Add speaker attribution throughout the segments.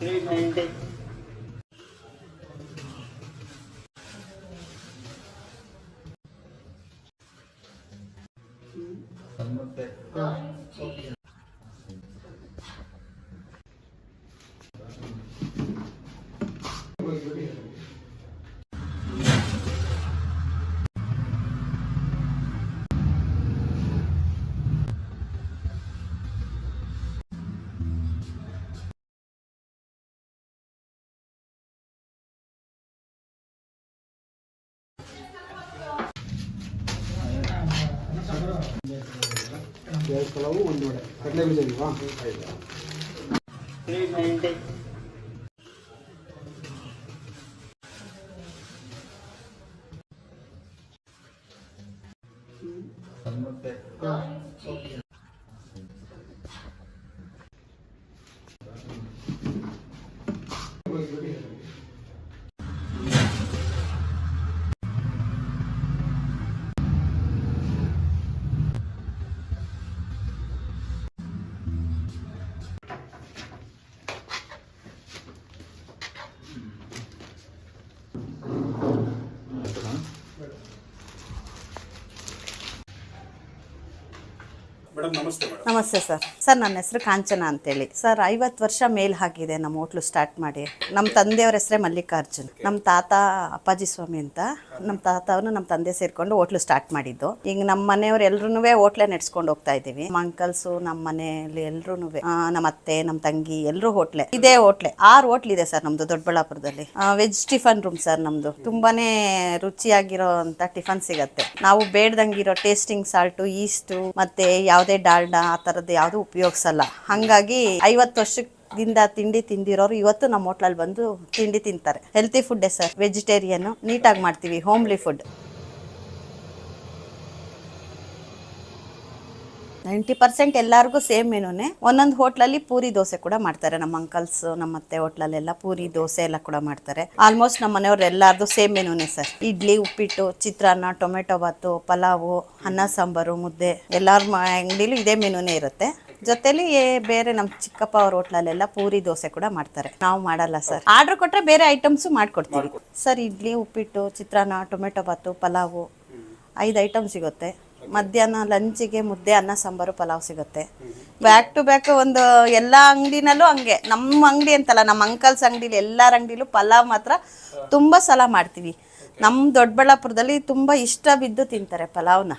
Speaker 1: 390.
Speaker 2: ಪಲಾವು ಒಂದು ವಡೆ ಕಡಲೆ ಬೀಜ ಇಲ್ವಾ
Speaker 1: 390.
Speaker 3: ನಮಸ್ತೆ ಸರ್ ನನ್ನ ಹೆಸರು ಕಾಂಚನ ಅಂತೇಳಿ ಸರ್ 50 ವರ್ಷ ಮೇಲ್ ಆಗಿದೆ ನಮ್ಮ ಹೋಟ್ಲು ಸ್ಟಾರ್ಟ್ ಮಾಡಿ ನಮ್ಮ ತಂದೆಯವ್ರ ಹೆಸರೇ ಮಲ್ಲಿಕಾರ್ಜುನ್ ನಮ್ಮ ತಾತ ಅಪ್ಪಾಜಿ ಸ್ವಾಮಿ ಅಂತ ನಮ್ಮ ತಾತವನು ನಮ್ಮ ತಂದೆ ಸೇರ್ಕೊಂಡು ಹೋಟ್ಲು ಸ್ಟಾರ್ಟ್ ಮಾಡಿದ್ದು ಈಗ ನಮ್ಮ ಮನೆಯವ್ರು ಎಲ್ರೂ ಹೋಟ್ಲೇ ನಡೆಸ್ಕೊಂಡು ಹೋಗ್ತಾ ಇದ್ದೀವಿ ನಮ್ಮ ಅಂಕಲ್ಸು ನಮ್ಮ ಮನೆಯಲ್ಲಿ ಎಲ್ರೂ ನಮ್ಮ ಅತ್ತೆ ನಮ್ಮ ತಂಗಿ ಎಲ್ಲರೂ ಹೋಟ್ಲೆ ಇದೇ ಹೋಟ್ಲೆ 6 ಹೋಟ್ಲ್ ಇದೆ ಸರ್ ನಮ್ದು ದೊಡ್ಡಬಳ್ಳಾಪುರದಲ್ಲಿ ವೆಜ್ ಟಿಫನ್ ರೂಮ್ ಸರ್ ನಮ್ದು ತುಂಬಾನೇ ರುಚಿಯಾಗಿರೋ ಅಂತ ಟಿಫನ್ ಸಿಗತ್ತೆ ನಾವು ಬೇಡ್ದಂಗಿರೋ ಟೇಸ್ಟಿಂಗ್ ಸಾಲ್ಟು ಈಸ್ಟು ಮತ್ತೆ ಯಾವುದೇ ಡಾಲ್ಡಾ ಆ ಥರದ್ದು ಯಾವುದು ಉಪಯೋಗಿಸಲ್ಲ ಹಾಗಾಗಿ 50 ವರ್ಷದಿಂದ ತಿಂಡಿ ತಿಂದಿರೋರು ಇವತ್ತು ನಮ್ಮ ಹೋಟ್ಲಲ್ಲಿ ಬಂದು ತಿಂಡಿ ತಿಂತಾರೆ ಹೆಲ್ತಿ ಫುಡ್ಡೇ ಸರ್ ವೆಜಿಟೇರಿಯನ್ ನೀಟಾಗಿ ಮಾಡ್ತೀವಿ ಹೋಮ್ಲಿ ಫುಡ್ 90% ಎಲ್ಲರಿಗೂ ಸೇಮ್ ಮೆನುನೇ ಒಂದೊಂದು ಹೋಟ್ಲಲ್ಲಿ ಪೂರಿ ದೋಸೆ ಕೂಡ ಮಾಡ್ತಾರೆ ನಮ್ಮ ಅಂಕಲ್ಸ್ ನಮ್ಮ ಅತ್ತೆ ಹೋಟ್ಲಲ್ಲೆಲ್ಲ ಪೂರಿ ದೋಸೆ ಎಲ್ಲ ಕೂಡ ಮಾಡ್ತಾರೆ ಆಲ್ಮೋಸ್ಟ್ ನಮ್ಮ ಮನೆಯವ್ರು ಎಲ್ಲಾರ್ದು ಸೇಮ್ ಮೆನುನೇ ಸರ್ ಇಡ್ಲಿ ಉಪ್ಪಿಟ್ಟು ಚಿತ್ರಾನ್ನ ಟೊಮೆಟೊ ಬಾತು ಪಲಾವು ಅನ್ನ ಸಾಂಬಾರು ಮುದ್ದೆ ಎಲ್ಲರ ಅಂಗಡಿಲೂ ಇದೇ ಮೆನುನೇ ಇರುತ್ತೆ ಜೊತೆಲಿ ಬೇರೆ ನಮ್ಮ ಚಿಕ್ಕಪ್ಪ ಅವ್ರ ಹೋಟ್ಲಲ್ಲೆಲ್ಲ ಪೂರಿ ದೋಸೆ ಕೂಡ ಮಾಡ್ತಾರೆ ನಾವು ಮಾಡಲ್ಲ ಸರ್ ಆರ್ಡರ್ ಕೊಟ್ರೆ ಬೇರೆ ಐಟಮ್ಸು ಮಾಡ್ಕೊಡ್ತೀವಿ ಸರ್ ಇಡ್ಲಿ ಉಪ್ಪಿಟ್ಟು ಚಿತ್ರಾನ್ನ ಟೊಮೆಟೊ ಬಾತು ಪಲಾವು 5 ಐಟಮ್ ಸಿಗುತ್ತೆ ಮಧ್ಯಾಹ್ನ ಲಂಚಿಗೆ ಮುದ್ದೆ ಅನ್ನ ಸಾಂಬಾರು ಪಲಾವ್ ಸಿಗುತ್ತೆ ಬ್ಯಾಕ್ ಟು ಬ್ಯಾಕ್ ಒಂದು ಎಲ್ಲ ಅಂಗಡಿನಲ್ಲೂ ಹಂಗೆ ನಮ್ಮ ಅಂಗಡಿ ಅಂತಲ್ಲ ನಮ್ಮ ಅಂಕಲ್ಸ್ ಅಂಗಡಿಲಿ ಎಲ್ಲರ ಅಂಗಡಿಲೂ ಪಲಾವ್ ಮಾತ್ರ ತುಂಬ ಸಲ ಮಾಡ್ತೀವಿ ನಮ್ಮ ದೊಡ್ಡಬಳ್ಳಾಪುರದಲ್ಲಿ ತುಂಬ ಇಷ್ಟ ಬಿದ್ದು ತಿಂತಾರೆ ಪಲಾವ್ನ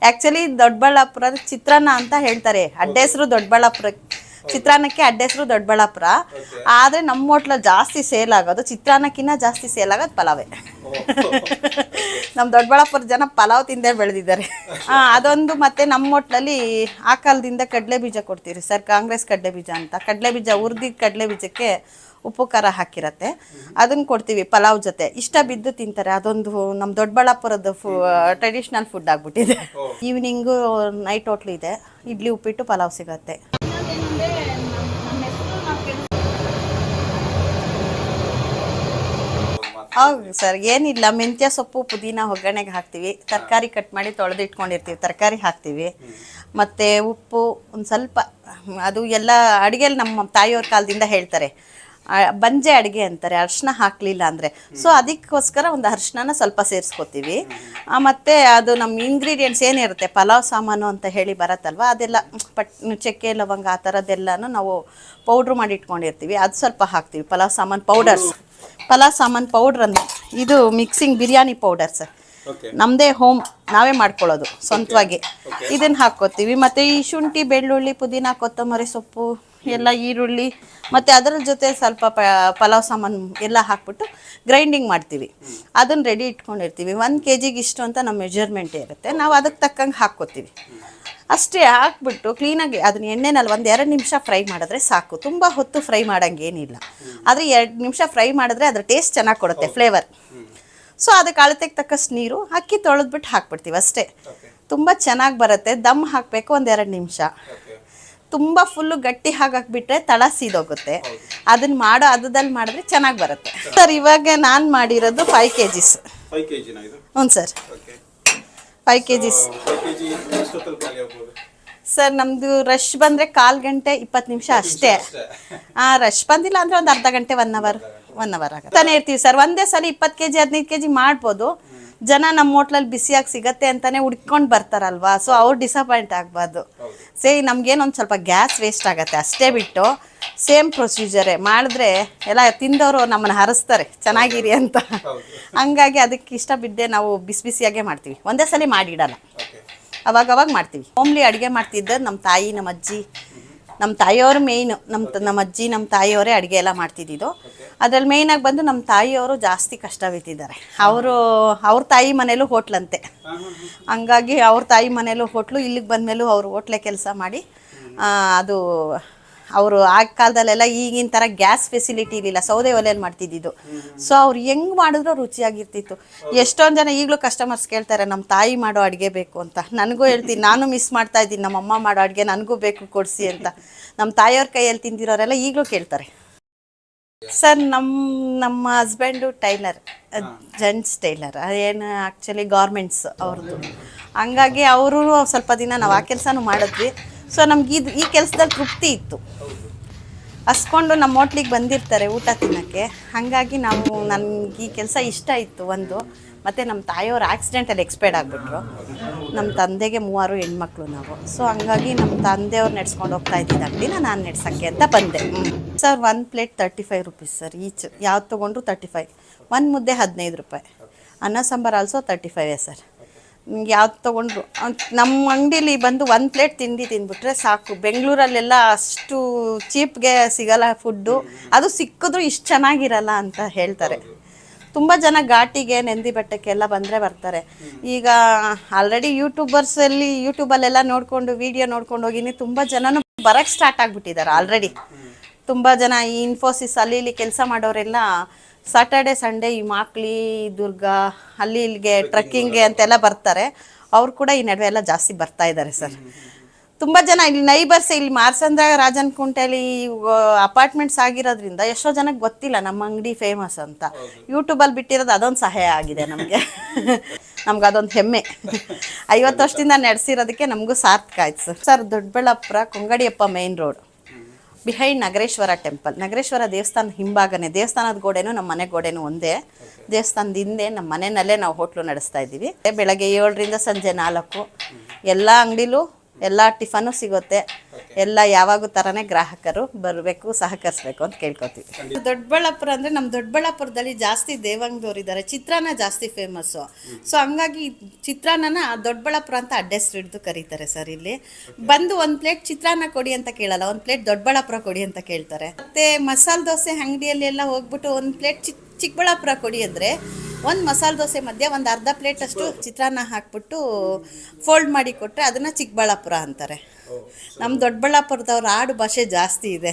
Speaker 3: ಆ್ಯಕ್ಚುಲಿ ದೊಡ್ಡಬಳ್ಳಾಪುರ ಚಿತ್ರಾನ್ನ ಅಂತ ಹೇಳ್ತಾರೆ ಅಡ್ಡ ಹೆಸರು ದೊಡ್ಡಬಳ್ಳಾಪುರ ಚಿತ್ರಾನ್ನಕ್ಕೆ ಅಡ್ಡ ಹೆಸರು ದೊಡ್ಡಬಳ್ಳಾಪುರ ಆದರೆ ನಮ್ಮ ಹೋಟ್ಲಲ್ಲಿ ಜಾಸ್ತಿ ಸೇಲ್ ಆಗೋದು ಚಿತ್ರಾನ್ನಕ್ಕಿಂತ ಜಾಸ್ತಿ ಸೇಲ್ ಆಗೋದು ಪಲಾವೇ ನಮ್ಮ ದೊಡ್ಡಬಳ್ಳಾಪುರ ಜನ ಪಲಾವ್ ತಿಂದೇ ಬೆಳೆದಿದ್ದಾರೆ ಅದೊಂದು ಮತ್ತೆ ನಮ್ಮ ಹೋಟ್ಲಲ್ಲಿ ಆ ಕಾಲದಿಂದ ಕಡಲೆ ಬೀಜ ಕೊಡ್ತೀರಿ ಸರ್ ಕಾಂಗ್ರೆಸ್ ಕಡಲೆ ಬೀಜ ಅಂತ ಕಡಲೆ ಬೀಜ ಹುರಿದಿದ್ದ ಕಡಲೆ ಬೀಜಕ್ಕೆ ಉಪ್ಪು ಖಾರ ಹಾಕಿರತ್ತೆ ಅದನ್ನು ಕೊಡ್ತೀವಿ ಪಲಾವ್ ಜೊತೆ ಇಷ್ಟ ಬಿದ್ದು ತಿಂತಾರೆ ಅದೊಂದು ನಮ್ಮ ದೊಡ್ಡಬಳ್ಳಾಪುರದ ಟ್ರೆಡಿಷ್ನಲ್ ಫುಡ್ ಆಗಿಬಿಟ್ಟಿದೆ ಈವ್ನಿಂಗು ನೈಟ್ ಹೋಟ್ಲು ಇದೆ ಇಡ್ಲಿ ಉಪ್ಪಿಟ್ಟು ಪಲಾವ್ ಸಿಗತ್ತೆ ಹೌದು ಸರ್ ಏನಿಲ್ಲ ಮೆಂತ್ಯ ಸೊಪ್ಪು ಪುದೀನ ಒಗ್ಗರಣೆಗೆ ಹಾಕ್ತೀವಿ ತರಕಾರಿ ಕಟ್ ಮಾಡಿ ತೊಳೆದು ಇಟ್ಕೊಂಡಿರ್ತೀವಿ ತರಕಾರಿ ಹಾಕ್ತೀವಿ ಮತ್ತು ಉಪ್ಪು ಒಂದು ಸ್ವಲ್ಪ ಅದು ಎಲ್ಲ ಅಡುಗೆಯಲ್ಲಿ ನಮ್ಮ ತಾಯಿಯವ್ರ ಕಾಲದಿಂದ ಹೇಳ್ತಾರೆ ಬಂಜೆ ಅಡುಗೆ ಅಂತಾರೆ ಅರಿಶಿನ ಹಾಕಲಿಲ್ಲ ಅಂದರೆ ಸೊ ಅದಕ್ಕೋಸ್ಕರ ಒಂದು ಅರಿಶಿನ ಸ್ವಲ್ಪ ಸೇರಿಸ್ಕೋತೀವಿ ಮತ್ತು ಅದು ನಮ್ಮ ಇಂಗ್ರೀಡಿಯೆಂಟ್ಸ್ ಏನಿರುತ್ತೆ ಪಲಾವ್ ಸಾಮಾನು ಅಂತ ಹೇಳಿ ಬರುತ್ತಲ್ವ ಅದೆಲ್ಲ ಚಕ್ಕೆ ಲವಂಗ ಆ ಥರದ್ದೆಲ್ಲನೂ ನಾವು ಪೌಡ್ರ್ ಮಾಡಿ ಇಟ್ಕೊಂಡಿರ್ತೀವಿ ಅದು ಸ್ವಲ್ಪ ಹಾಕ್ತೀವಿ ಪಲಾವ್ ಸಾಮಾನು ಪೌಡ್ರ್ ಅಂತ ಇದು ಮಿಕ್ಸಿಂಗ್ ಬಿರಿಯಾನಿ ಪೌಡರ್ ಸರ್ ನಮ್ಮದೇ ಹೋಮ್ ನಾವೇ ಮಾಡ್ಕೊಳ್ಳೋದು ಸ್ವಂತವಾಗಿ ಇದನ್ನು ಹಾಕ್ಕೋತೀವಿ ಮತ್ತು ಈ ಶುಂಠಿ ಬೆಳ್ಳುಳ್ಳಿ ಪುದೀನ ಕೊತ್ತಂಬರಿ ಸೊಪ್ಪು ಎಲ್ಲ ಈರುಳ್ಳಿ ಮತ್ತು ಅದರ ಜೊತೆ ಸ್ವಲ್ಪ ಪಲಾವ್ ಸಾಮಾನು ಎಲ್ಲ ಹಾಕ್ಬಿಟ್ಟು ಗ್ರೈಂಡಿಂಗ್ ಮಾಡ್ತೀವಿ ಅದನ್ನು ರೆಡಿ ಇಟ್ಕೊಂಡಿರ್ತೀವಿ 1 kg ಇಷ್ಟು ಅಂತ ನಮ್ಮ ಮೆಜರ್ಮೆಂಟ್ ಇರುತ್ತೆ ನಾವು ಅದಕ್ಕೆ ತಕ್ಕಂಗೆ ಹಾಕ್ಕೋತೀವಿ ಅಷ್ಟೇ ಹಾಕ್ಬಿಟ್ಟು ಕ್ಲೀನಾಗಿ ಅದನ್ನ ಎಣ್ಣೆನಲ್ಲಿ 1-2 ನಿಮಿಷ ಫ್ರೈ ಮಾಡಿದ್ರೆ ಸಾಕು ತುಂಬ ಹೊತ್ತು ಫ್ರೈ ಮಾಡೋಂಗೇನಿಲ್ಲ ಆದರೆ 2 ನಿಮಿಷ ಫ್ರೈ ಮಾಡಿದ್ರೆ ಅದ್ರ ಟೇಸ್ಟ್ ಚೆನ್ನಾಗಿ ಕೊಡುತ್ತೆ ಫ್ಲೇವರ್ ಸೊ ಅದಕ್ಕೆ ಅಳತೆಗೆ ತಕ್ಕಷ್ಟು ನೀರು ಅಕ್ಕಿ ತೊಳೆದ್ಬಿಟ್ಟು ಹಾಕ್ಬಿಡ್ತೀವಿ ಅಷ್ಟೇ ತುಂಬ ಚೆನ್ನಾಗಿ ಬರುತ್ತೆ ದಮ್ ಹಾಕಬೇಕು 1-2 ನಿಮಿಷ ತುಂಬ ಫುಲ್ಲು ಗಟ್ಟಿ ಹಾಕಿಬಿಟ್ರೆ ತಳ ಸೀದೋಗುತ್ತೆ ಅದನ್ನ ಮಾಡೋ ಅದದಲ್ಲಿ ಮಾಡಿದ್ರೆ ಚೆನ್ನಾಗಿ ಬರುತ್ತೆ ಸರ್ ಇವಾಗ ನಾನು ಮಾಡಿರೋದು 5 kg ಹ್ಞೂ ಸರ್ 5 kg ಸರ್ ನಮ್ದು ರಶ್ ಬಂದ್ರೆ 1/4 ಗಂಟೆ 20 ನಿಮಿಷ ಅಷ್ಟೇ. ರಶ್ ಬಂದಿಲ್ಲ ಅಂದ್ರೆ ಒಂದು ಅರ್ಧ ಗಂಟೆ 1 ಅವರ್ ಆಗುತ್ತೆ ತಾನೇ ಇರ್ತೀವಿ ಸರ್. ಒಂದೇ ಸಲ 20 kg 15 kg ಮಾಡ್ಬೋದು. ಜನ ನಮ್ಮ ಹೋಟ್ಲಲ್ಲಿ ಬಿಸಿಯಾಗಿ ಸಿಗತ್ತೆ ಅಂತಾನೆ ಹುಡ್ಕೊಂಡು ಬರ್ತಾರಲ್ವಾ, ಸೊ ಅವ್ರು ಡಿಸಪಾಯಿಂಟ್ ಆಗಬಾರ್ದು. ನಮ್ಗೇನೊಂದು ಸ್ವಲ್ಪ ಗ್ಯಾಸ್ ವೇಸ್ಟ್ ಆಗುತ್ತೆ ಅಷ್ಟೇ ಬಿಟ್ಟು ಸೇಮ್ ಪ್ರೊಸೀಜರೇ ಮಾಡಿದ್ರೆ ಎಲ್ಲ ತಿಂದವರು ನಮ್ಮನ್ನು ಹರಿಸ್ತಾರೆ ಚೆನ್ನಾಗಿರಿ ಅಂತ. ಹಂಗಾಗಿ ಅದಕ್ಕೆ ಇಷ್ಟ ಬಿದ್ದೆ ನಾವು ಬಿಸಿಯಾಗೇ ಮಾಡ್ತೀವಿ, ಒಂದೇ ಸಲ ಮಾಡಿಡಲ್ಲ, ಅವಾಗ ಮಾಡ್ತೀವಿ. ಹೋಮ್ಲಿ ಅಡುಗೆ ಮಾಡ್ತಿದ್ದ ನಮ್ಮ ತಾಯಿ ನಮ್ಮ ಅಜ್ಜಿ ನಮ್ಮ ತಾಯಿಯವರು ಮೇಯ್ನು, ನಮ್ಮ ಅಜ್ಜಿ ನಮ್ಮ ತಾಯಿಯವರೇ ಅಡುಗೆ ಎಲ್ಲ ಮಾಡ್ತಿದ್ದಿದ್ದು. ಅದ್ರಲ್ಲಿ ಮೇಯ್ನಾಗಿ ಬಂದು ನಮ್ಮ ತಾಯಿಯವರು ಜಾಸ್ತಿ ಕಷ್ಟ ಬಿಟ್ಟಿದ್ದಾರೆ. ಅವ್ರ ತಾಯಿ ಮನೇಲೂ ಹೋಟ್ಲಂತೆ, ಹಂಗಾಗಿ ಅವ್ರ ತಾಯಿ ಮನೇಲೂ ಹೋಟ್ಲು, ಇಲ್ಲಿಗೆ ಬಂದಮೇಲೂ ಅವರು ಹೋಟ್ಲೆ ಕೆಲಸ ಮಾಡಿ ಅದು ಅವರು ಆ ಕಾಲದಲ್ಲೆಲ್ಲ ಈಗಿನ ಥರ ಗ್ಯಾಸ್ ಫೆಸಿಲಿಟಿ ಇರಲಿಲ್ಲ, ಸೌದೆ ಒಲೆಯಲ್ಲಿ ಮಾಡ್ತಿದ್ದಿದ್ದು. ಸೊ ಅವ್ರು ಹೆಂಗೆ ಮಾಡಿದ್ರು ರುಚಿಯಾಗಿರ್ತಿತ್ತು. ಎಷ್ಟೊಂದು ಜನ ಈಗಲೂ ಕಸ್ಟಮರ್ಸ್ ಕೇಳ್ತಾರೆ ನಮ್ಮ ತಾಯಿ ಮಾಡೋ ಅಡುಗೆ ಬೇಕು ಅಂತ. ನನಗೂ ಹೇಳ್ತೀನಿ, ನಾನು ಮಿಸ್ ಮಾಡ್ತಾ ಇದ್ದೀನಿ ನಮ್ಮಮ್ಮ ಮಾಡೋ ಅಡುಗೆ, ನನಗೂ ಬೇಕು ಕೊಡಿಸಿ ಅಂತ. ನಮ್ಮ ತಾಯಿಯವ್ರ ಕೈಯಲ್ಲಿ ತಿಂದಿರೋರೆಲ್ಲ ಈಗಲೂ ಕೇಳ್ತಾರೆ. ಸರ್ ನಮ್ಮ ಹಸ್ಬೆಂಡು ಟೈಲರ್, ಜೆಂಟ್ಸ್ ಟೈಲರ್, ಏನು ಆ್ಯಕ್ಚುಲಿ ಗಾರ್ಮೆಂಟ್ಸ್ ಅವ್ರದ್ದು. ಹಂಗಾಗಿ ಅವರು ಸ್ವಲ್ಪ ದಿನ ನಾವು ಆ ಕೆಲಸನೂ ಮಾಡಿದ್ವಿ. ಸೊ ನಮ್ಗೆ ಈ ಕೆಲಸದಲ್ಲಿ ತೃಪ್ತಿ ಇತ್ತು. ಹಸ್ಕೊಂಡು ನಮ್ಮ ಹೋಟ್ಲಿಗೆ ಬಂದಿರ್ತಾರೆ ಊಟ ತಿನ್ನೋಕ್ಕೆ, ಹಾಗಾಗಿ ನನಗೆ ಈ ಕೆಲಸ ಇಷ್ಟ ಇತ್ತು ಒಂದು. ಮತ್ತು ನಮ್ಮ ತಾಯಿಯವರು ಆಕ್ಸಿಡೆಂಟಲ್ಲಿ ಎಕ್ಸ್ಪೈರ್ಡ್ ಆಗಿಬಿಟ್ರು. ನಮ್ಮ ತಂದೆಗೆ 3 ಹೆಣ್ಮಕ್ಳು ನಾವು. ಸೊ ಹಂಗಾಗಿ ನಮ್ಮ ತಂದೆಯವ್ರು ನಡೆಸ್ಕೊಂಡು ಹೋಗ್ತಾ ಇದ್ದಿದ್ದು ಅಂಗಡಿನ ನಾನು ನಡೆಸೋಕ್ಕೆ ಅಂತ ಬಂದೆ. Sir 1 plate 35 rupees sir each, ಯಾವ್ದು ತೊಗೊಂಡ್ರು 35. 1 ಮುದ್ದೆ 15 ರೂಪಾಯಿ. ಅನ್ನ ಸಾಂಬಾರು ಆಲ್ಸೋ 35 ಸರ್. ಯಾವ್ದು ತೊಗೊಂಡ್ರು ನಮ್ಮ ಅಂಗಡೀಲಿ ಬಂದು 1 ಪ್ಲೇಟ್ ತಿಂದುಬಿಟ್ರೆ ಸಾಕು. ಬೆಂಗಳೂರಲ್ಲೆಲ್ಲ ಅಷ್ಟು ಚೀಪ್ಗೆ ಸಿಗಲ್ಲ ಫುಡ್ಡು, ಅದು ಸಿಕ್ಕಿದ್ರು ಇಷ್ಟು ಚೆನ್ನಾಗಿರಲ್ಲ ಅಂತ ಹೇಳ್ತಾರೆ. ತುಂಬ ಜನ ಘಾಟಿಗೆ ನೆಂದಿ ಬೆಟ್ಟಕ್ಕೆಲ್ಲ ಬಂದರೆ ಬರ್ತಾರೆ. ಈಗ ಆಲ್ರೆಡಿ ಯೂಟ್ಯೂಬಲ್ಲೆಲ್ಲ ನೋಡಿಕೊಂಡು ವಿಡಿಯೋ ನೋಡ್ಕೊಂಡು ಹೋಗಿನಿ, ತುಂಬ ಜನನೂ ಬರೋಕ್ಕೆ ಸ್ಟಾರ್ಟ್ ಆಗಿಬಿಟ್ಟಿದ್ದಾರೆ ಆಲ್ರೆಡಿ. ತುಂಬ ಜನ ಈ ಇನ್ಫೋಸಿಸ್ ಅಲ್ಲಿ ಇಲ್ಲಿ ಕೆಲಸ ಮಾಡೋರೆಲ್ಲ ಸಾಟರ್ಡೆ ಸಂಡೇ ಈ ಮಾಕ್ಲಿ ದುರ್ಗ ಇಲ್ಲಿಗೆ ಟ್ರಕ್ಕಿಂಗ್ಗೆ ಅಂತೆಲ್ಲ ಬರ್ತಾರೆ. ಅವ್ರು ಕೂಡ ಈ ನಡುವೆ ಎಲ್ಲ ಜಾಸ್ತಿ ಬರ್ತಾ ಇದ್ದಾರೆ ಸರ್. ತುಂಬ ಜನ ಇಲ್ಲಿ ನೈಬರ್ಸ್, ಇಲ್ಲಿ ಮಾರ್ಸಂದ್ರ ರಾಜನಕುಂಟೆಯಲ್ಲಿ ಅಪಾರ್ಟ್ಮೆಂಟ್ಸ್ ಆಗಿರೋದ್ರಿಂದ ಎಷ್ಟೋ ಜನಕ್ಕೆ ಗೊತ್ತಿಲ್ಲ ನಮ್ಮ ಅಂಗಡಿ ಫೇಮಸ್ ಅಂತ. ಯೂಟ್ಯೂಬಲ್ಲಿ ಬಿಟ್ಟಿರೋದು ಅದೊಂದು ಸಹಾಯ ಆಗಿದೆ ನಮಗೆ. ನಮ್ಗೆ ಅದೊಂದು ಹೆಮ್ಮೆ. 50 ವರ್ಷದಿಂದ ನಡೆಸಿರೋದಕ್ಕೆ ನಮಗೂ ಸಾರ್ಥಕ ಆಯ್ತು sir. Doddaballapura Kongadiyappa main road behind Nagareshwara temple. Nagareshwara ದೇವಸ್ಥಾನ ಹಿಂಭಾಗನೇ, ದೇವಸ್ಥಾನದ ಗೋಡೆನೂ ನಮ್ಮ ಮನೆ ಗೋಡೆನೂ ಒಂದೇ. ದೇವಸ್ಥಾನದ ಹಿಂದೆ ನಮ್ಮ ಮನೆಯಲ್ಲೇ ನಾವು ಹೋಟ್ಲು ನಡೆಸ್ತಾ ಇದ್ದೀವಿ. ಬೆಳಗ್ಗೆ 7ರಿಂದ ಸಂಜೆ 4 ಎಲ್ಲ ಅಂಗಡಿಲೂ ಎಲ್ಲ ಟಿಫನು ಸಿಗುತ್ತೆ. ಎಲ್ಲ ಯಾವಾಗೂ ಥರನೇ ಗ್ರಾಹಕರು ಬರಬೇಕು, ಸಹಕರಿಸ್ಬೇಕು ಅಂತ ಕೇಳ್ಕೊತೀವಿ. ದೊಡ್ಡಬಳ್ಳಾಪುರ ಅಂದರೆ ನಮ್ಮ ದೊಡ್ಡಬಳ್ಳಾಪುರದಲ್ಲಿ ಜಾಸ್ತಿ ದೇವಂಗದವ್ರು ಇದ್ದಾರೆ. ಚಿತ್ರಾನ್ನ ಜಾಸ್ತಿ ಫೇಮಸ್ಸು. ಸೊ ಹಂಗಾಗಿ ಚಿತ್ರಾನ್ನನ ದೊಡ್ಡಬಳ್ಳಾಪುರ ಅಂತ ಅಡ್ರೆಸ್ ಹಿಡಿದು ಕರೀತಾರೆ ಸರ್. ಇಲ್ಲಿ ಬಂದು 1 ಪ್ಲೇಟ್ ಚಿತ್ರಾನ್ನ ಕೊಡಿ ಅಂತ ಕೇಳಲ್ಲ, 1 ಪ್ಲೇಟ್ ದೊಡ್ಡಬಳ್ಳಾಪುರ ಕೊಡಿ ಅಂತ ಕೇಳ್ತಾರೆ. ಮತ್ತು ಮಸಾಲೆ ದೋಸೆ ಅಂಗಡಿಯಲ್ಲಿ ಎಲ್ಲ ಹೋಗ್ಬಿಟ್ಟು 1 ಪ್ಲೇಟ್ ಚಿಕ್ಕಬಳ್ಳಾಪುರ ಕೊಡಿ ಅಂದರೆ 1 ಮಸಾಲೆ ದೋಸೆ ಮಧ್ಯೆ ಒಂದು ಅರ್ಧ ಪ್ಲೇಟ್ ಅಷ್ಟು ಚಿತ್ರಾನ್ನ ಹಾಕ್ಬಿಟ್ಟು ಫೋಲ್ಡ್ ಮಾಡಿ ಕೊಟ್ಟರೆ ಅದನ್ನು ಚಿಕ್ಕಬಳ್ಳಾಪುರ ಅಂತಾರೆ. ನಮ್ಮ ದೊಡ್ಡಬಳ್ಳಾಪುರದವ್ರ ಆಡು ಭಾಷೆ ಜಾಸ್ತಿ ಇದೆ.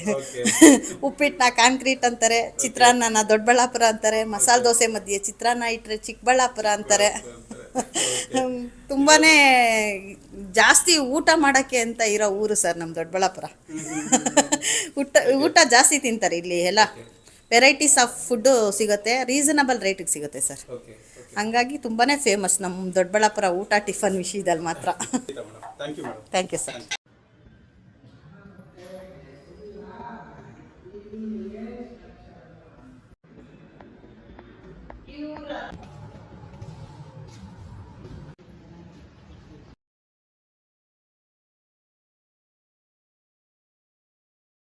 Speaker 3: ಉಪ್ಪಿಟ್ಟನ್ನ ಕಾಂಕ್ರೀಟ್ ಅಂತಾರೆ, ಚಿತ್ರಾನ್ನನ ದೊಡ್ಡಬಳ್ಳಾಪುರ ಅಂತಾರೆ, ಮಸಾಲೆ ದೋಸೆ ಮಧ್ಯೆ ಚಿತ್ರಾನ್ನ ಇಟ್ಟರೆ ಚಿಕ್ಕಬಳ್ಳಾಪುರ ಅಂತಾರೆ. ತುಂಬಾ ಜಾಸ್ತಿ ಊಟ ಮಾಡೋಕ್ಕೆ ಅಂತ ಇರೋ ಊರು ಸರ್ ನಮ್ಮ ದೊಡ್ಡಬಳ್ಳಾಪುರ. ಊಟ ಜಾಸ್ತಿ ತಿಂತಾರೆ ಇಲ್ಲಿ. ಎಲ್ಲ ವೆರೈಟೀಸ್ ಆಫ್ ಫುಡ್ಡು ಸಿಗುತ್ತೆ, ರೀಸನಬಲ್ ರೇಟಿಗೆ ಸಿಗುತ್ತೆ ಸರ್. ಹಂಗಾಗಿ ತುಂಬಾ ಫೇಮಸ್ ನಮ್ಮ ದೊಡ್ಡಬಳ್ಳಾಪುರ ಊಟ ಟಿಫನ್ ವಿಷಯದಲ್ಲಿ ಮಾತ್ರ. Thank you sir.